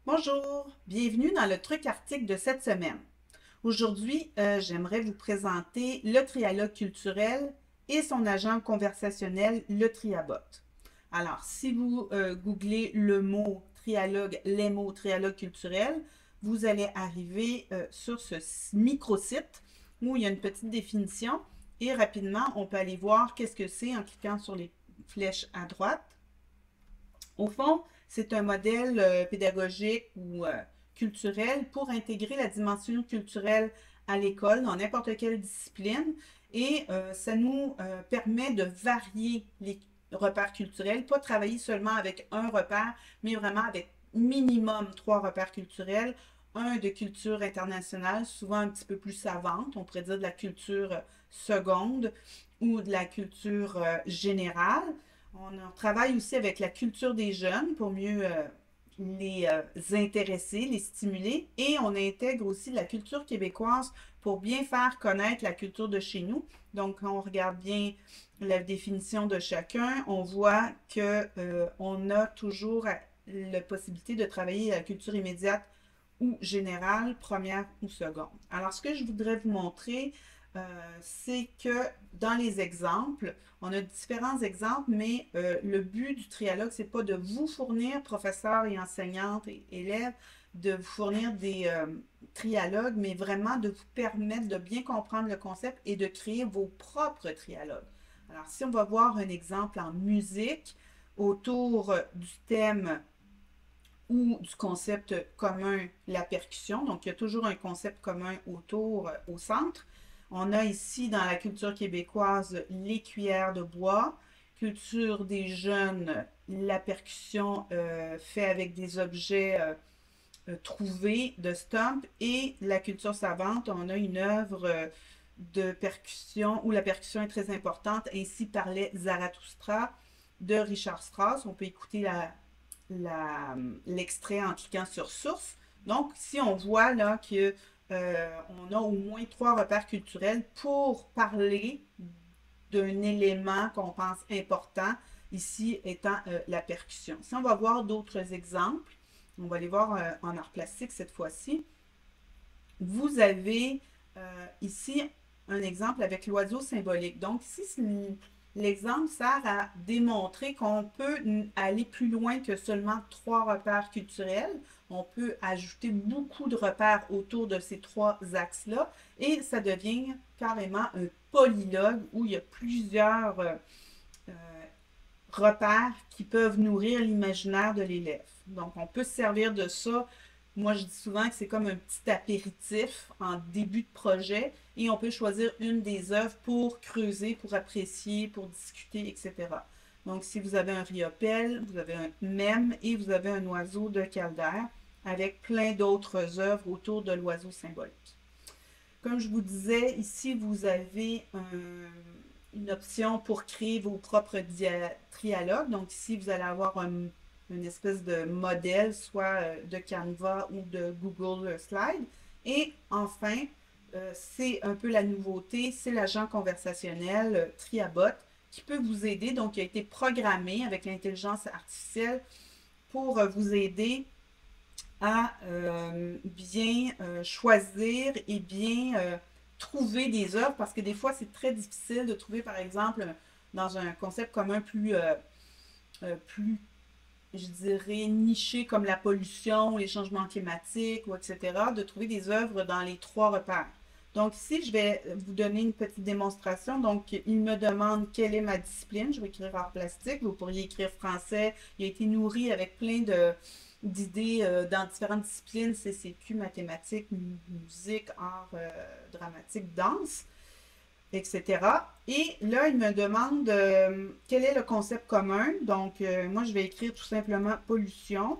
Bonjour, bienvenue dans le truc article de cette semaine. Aujourd'hui, j'aimerais vous présenter le trialogue culturel et son agent conversationnel, le Triabot. Alors, si vous googlez le mot trialogue, les mots trialogue culturel, vous allez arriver sur ce microsite où il y a une petite définition et rapidement, on peut aller voir qu'est-ce que c'est en cliquant sur les flèches à droite. Au fond, c'est un modèle pédagogique ou culturel pour intégrer la dimension culturelle à l'école dans n'importe quelle discipline et ça nous permet de varier les repères culturels, pas travailler seulement avec un repère, mais vraiment avec minimum 3 repères culturels, un de culture internationale, souvent un petit peu plus savante, on pourrait dire de la culture seconde ou de la culture générale. On travaille aussi avec la culture des jeunes pour mieux les intéresser, les stimuler. Et on intègre aussi la culture québécoise pour bien faire connaître la culture de chez nous. Donc, quand on regarde bien la définition de chacun, on voit qu'on a toujours la possibilité de travailler la culture immédiate ou générale, première ou seconde. Alors, ce que je voudrais vous montrer, c'est que dans les exemples, on a différents exemples, mais le but du trialogue, c'est pas de vous fournir, professeurs et enseignantes et élèves, de vous fournir des trialogues, mais vraiment de vous permettre de bien comprendre le concept et de créer vos propres trialogues. Alors, si on va voir un exemple en musique autour du thème ou du concept commun, la percussion. Donc, il y a toujours un concept commun autour, au centre. On a ici, dans la culture québécoise, les cuillères de bois. Culture des jeunes, la percussion fait avec des objets trouvés de stump. Et la culture savante, on a une œuvre de percussion où la percussion est très importante. Ainsi parlait Zarathustra de Richard Strauss. On peut écouter l'extrait en cliquant sur source. Donc, si on voit là que on a au moins 3 repères culturels pour parler d'un élément qu'on pense important, ici étant la percussion. Si on va voir d'autres exemples, on va les voir en art plastique cette fois-ci. Vous avez ici un exemple avec l'oiseau symbolique. Donc, ici, l'exemple sert à démontrer qu'on peut aller plus loin que seulement 3 repères culturels. On peut ajouter beaucoup de repères autour de ces 3 axes-là et ça devient carrément un polylogue où il y a plusieurs repères qui peuvent nourrir l'imaginaire de l'élève. Donc, on peut se servir de ça. Moi, je dis souvent que c'est comme un petit apéritif en début de projet et on peut choisir une des œuvres pour creuser, pour apprécier, pour discuter, etc. Donc, si vous avez un riopelle, vous avez un mème et vous avez un oiseau de Calder avec plein d'autres œuvres autour de l'oiseau symbolique. Comme je vous disais, ici, vous avez une option pour créer vos propres trialogues. Donc, ici, vous allez avoir une espèce de modèle, soit de Canva ou de Google Slide. Et enfin, c'est un peu la nouveauté, c'est l'agent conversationnel Triabot qui peut vous aider, donc qui a été programmé avec l'intelligence artificielle pour vous aider à bien choisir et bien trouver des œuvres, parce que des fois, c'est très difficile de trouver, par exemple, dans un concept commun plus je dirais, niché comme la pollution, les changements climatiques, ou etc., de trouver des œuvres dans les 3 repères. Donc ici, je vais vous donner une petite démonstration. Donc, il me demande quelle est ma discipline. Je vais écrire art plastique. Vous pourriez écrire français. Il a été nourri avec plein d'idées dans différentes disciplines, CCQ, mathématiques, musique, art dramatique, danse, etc. Et là, il me demande quel est le concept commun. Donc, moi, je vais écrire tout simplement pollution.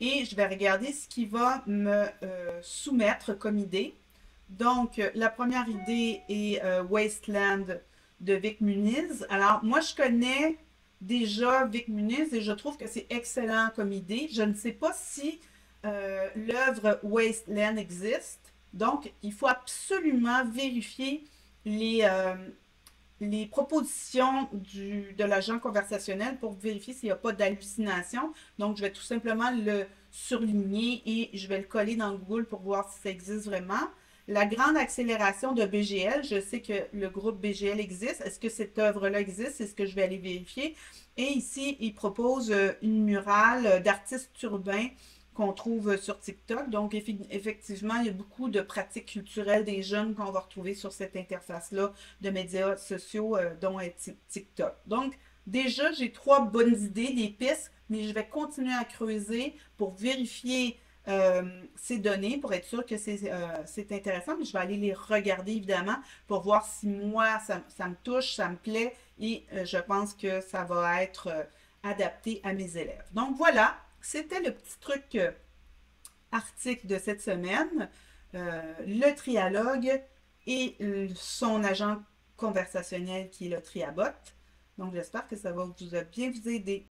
Et je vais regarder ce qui va me soumettre comme idée. Donc, la première idée est Wasteland de Vic Muniz. Alors, moi, je connais déjà Vic Muniz et je trouve que c'est excellent comme idée. Je ne sais pas si l'œuvre Wasteland existe. Donc, il faut absolument vérifier les propositions de l'agent conversationnel pour vérifier s'il n'y a pas d'hallucination. Donc, je vais tout simplement le surligner et je vais le coller dans Google pour voir si ça existe vraiment. La grande accélération de BGL, je sais que le groupe BGL existe. Est-ce que cette œuvre-là existe? C'est ce que je vais aller vérifier. Et ici, il propose une murale d'artistes urbains qu'on trouve sur TikTok. Donc, effectivement, il y a beaucoup de pratiques culturelles des jeunes qu'on va retrouver sur cette interface-là de médias sociaux, dont TikTok. Donc, déjà, j'ai 3 bonnes idées, des pistes, mais je vais continuer à creuser pour vérifier ces données, pour être sûr que c'est intéressant. Mais je vais aller les regarder, évidemment, pour voir si moi, ça me touche, ça me plaît, et je pense que ça va être adapté à mes élèves. Donc, voilà. C'était le petit truc article de cette semaine, le trialogue et son agent conversationnel qui est le Triabot. Donc, j'espère que ça va bien vous aider.